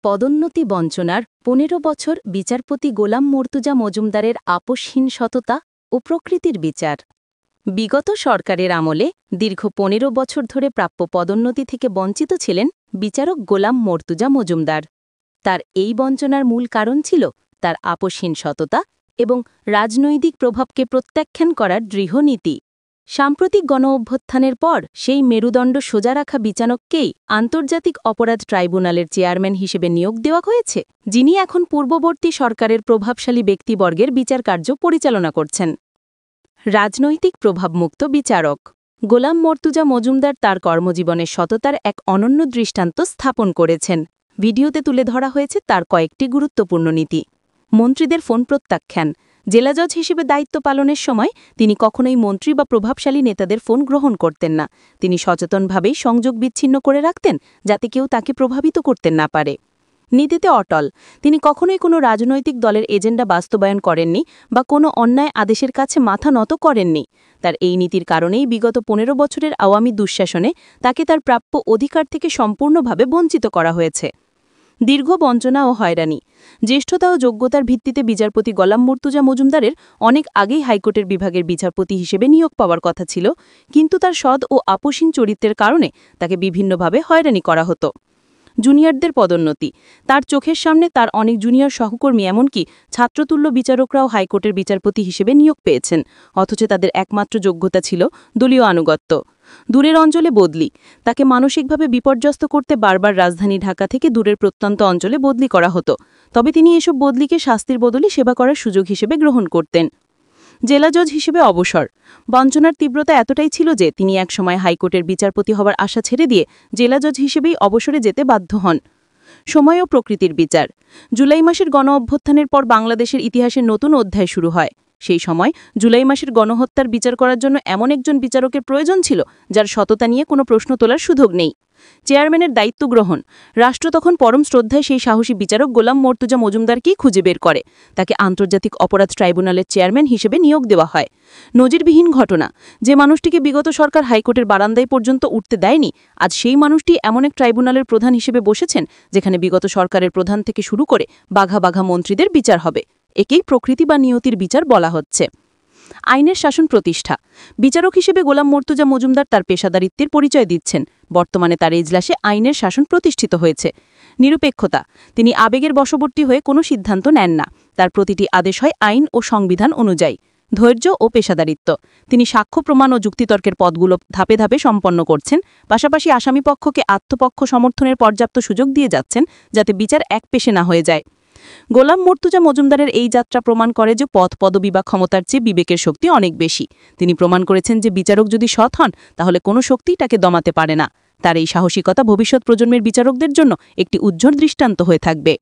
পদোন্নতি বঞ্চনার ১৫ বছর বিচারপতি গোলাম মর্তুজা মজুমদারের আপোষহীন সততা ও প্রকৃতির বিচার। বিগত সরকারের আমলে দীর্ঘ ১৫ বছর ধরে প্রাপ্য পদোন্নতি থেকে বঞ্চিত ছিলেন বিচারক গোলাম মর্তুজা মজুমদার। তার এই বঞ্চনার মূল কারণ ছিল তার আপোষহীন সততা এবং রাজনৈতিক প্রভাবকে প্রত্যাখ্যান করার দৃঢ় নীতি। সাম্প্রতিক গণঅভ্যুত্থানের পর সেই মেরুদণ্ড সোজা রাখা বিচারককেই আন্তর্জাতিক অপরাধ ট্রাইব্যুনালের চেয়ারম্যান হিসেবে নিয়োগ দেওয়া হয়েছে, যিনি এখন পূর্ববর্তী সরকারের প্রভাবশালী ব্যক্তিবর্গের বিচারকার্য পরিচালনা করছেন। রাজনৈতিক প্রভাবমুক্ত বিচারক গোলাম মর্তুজা মজুমদার তার কর্মজীবনের সততার এক অনন্য দৃষ্টান্ত স্থাপন করেছেন। ভিডিওতে তুলে ধরা হয়েছে তার কয়েকটি গুরুত্বপূর্ণ নীতি। মন্ত্রীদের ফোন প্রত্যাখ্যান। জেলা জজ হিসেবে দায়িত্ব পালনের সময় তিনি কখনোই মন্ত্রী বা প্রভাবশালী নেতাদের ফোন গ্রহণ করতেন না। তিনি সচেতনভাবেই সংযোগ বিচ্ছিন্ন করে রাখতেন, যাতে কেউ তাকে প্রভাবিত করতে না পারে। নীতিতে অটল। তিনি কখনোই কোনো রাজনৈতিক দলের এজেন্ডা বাস্তবায়ন করেননি বা কোনো অন্যায় আদেশের কাছে মাথা নত করেননি। তার এই নীতির কারণেই বিগত ১৫ বছরের আওয়ামী দুঃশাসনে তাকে তার প্রাপ্য অধিকার থেকে সম্পূর্ণভাবে বঞ্চিত করা হয়েছে। দীর্ঘ বঞ্চনা ও হয়রানি। জ্যেষ্ঠতা ও যোগ্যতার ভিত্তিতে বিচারপতি গোলাম মর্তুজা মজুমদারের অনেক আগেই হাইকোর্টের বিভাগের বিচারপতি হিসেবে নিয়োগ পাওয়ার কথা ছিল, কিন্তু তার সৎ ও আপোষহীন চরিত্রের কারণে তাকে বিভিন্নভাবে হয়রানি করা হতো। জুনিয়রদের পদোন্নতি। তার চোখের সামনে তার অনেক জুনিয়র সহকর্মী, এমনকি ছাত্রতুল্য বিচারকরাও হাইকোর্টের বিচারপতি হিসেবে নিয়োগ পেয়েছেন, অথচ তাদের একমাত্র যোগ্যতা ছিল দলীয় আনুগত্য। দূরের অঞ্চলে বদলি। তাকে মানসিকভাবে বিপর্যস্ত করতে বারবার রাজধানী ঢাকা থেকে দূরের প্রত্যন্ত অঞ্চলে বদলি করা হতো, তবে তিনি এসব বদলিকে শাস্তির বদলে সেবা করার সুযোগ হিসেবে গ্রহণ করতেন। জেলা জজ হিসেবে অবসর। বঞ্চনার তীব্রতা এতটাই ছিল যে তিনি একসময় হাইকোর্টের বিচারপতি হবার আশা ছেড়ে দিয়ে জেলা জজ হিসেবেই অবসরে যেতে বাধ্য হন। সময় ও প্রকৃতির বিচার। জুলাই মাসের গণঅভ্যুত্থানের পর বাংলাদেশের ইতিহাসের নতুন অধ্যায় শুরু হয়। সেই সময় জুলাই মাসের গণহত্যার বিচার করার জন্য এমন একজন বিচারকের প্রয়োজন ছিল যার সততা নিয়ে কোনো প্রশ্ন তোলার সুযোগ নেই। চেয়ারম্যানের দায়িত্ব গ্রহণ। রাষ্ট্র তখন পরম শ্রদ্ধায় সেই সাহসী বিচারক গোলাম মর্তুজা মজুমদারকেই খুঁজে বের করে। তাকে আন্তর্জাতিক অপরাধ ট্রাইব্যুনালের চেয়ারম্যান হিসেবে নিয়োগ দেওয়া হয়। নজিরবিহীন ঘটনা। যে মানুষটিকে বিগত সরকার হাইকোর্টের বারান্দায় পর্যন্ত উঠতে দেয়নি, আজ সেই মানুষটি এমন এক ট্রাইব্যুনালের প্রধান হিসেবে বসেছেন যেখানে বিগত সরকারের প্রধান থেকে শুরু করে বাঘা বাঘা মন্ত্রীদের বিচার হবে। একেই প্রকৃতি বা নিয়তির বিচার বলা হচ্ছে। আইনের শাসন প্রতিষ্ঠা। বিচারক হিসেবে গোলাম মর্তুজা মজুমদার তার পেশাদারিত্বের পরিচয় দিচ্ছেন। বর্তমানে তার এজলাসে আইনের শাসন প্রতিষ্ঠিত হয়েছে। নিরপেক্ষতা। তিনি আবেগের বশবর্তী হয়ে কোনো সিদ্ধান্ত নেন না। তার প্রতিটি আদেশ হয় আইন ও সংবিধান অনুযায়ী। ধৈর্য ও পেশাদারিত্ব। তিনি সাক্ষ্য প্রমাণ ও যুক্তিতর্কের পথগুলো ধাপে ধাপে সম্পন্ন করছেন, পাশাপাশি আসামিপক্ষকে আত্মপক্ষ সমর্থনের পর্যাপ্ত সুযোগ দিয়ে যাচ্ছেন, যাতে বিচার একপেশে না হয়ে যায়। গোলাম মর্তুজা মজুমদারের এই যাত্রা প্রমাণ করে যে পদ পদবি বা ক্ষমতার চেয়ে বিবেকের শক্তি অনেক বেশি। তিনি প্রমাণ করেছেন যে বিচারক যদি সৎ হন, তাহলে কোনো শক্তিই তাকে দমাতে পারে না। তার এই সাহসিকতা ভবিষ্যৎ প্রজন্মের বিচারকদের জন্য একটি উজ্জ্বল দৃষ্টান্ত হয়ে থাকবে।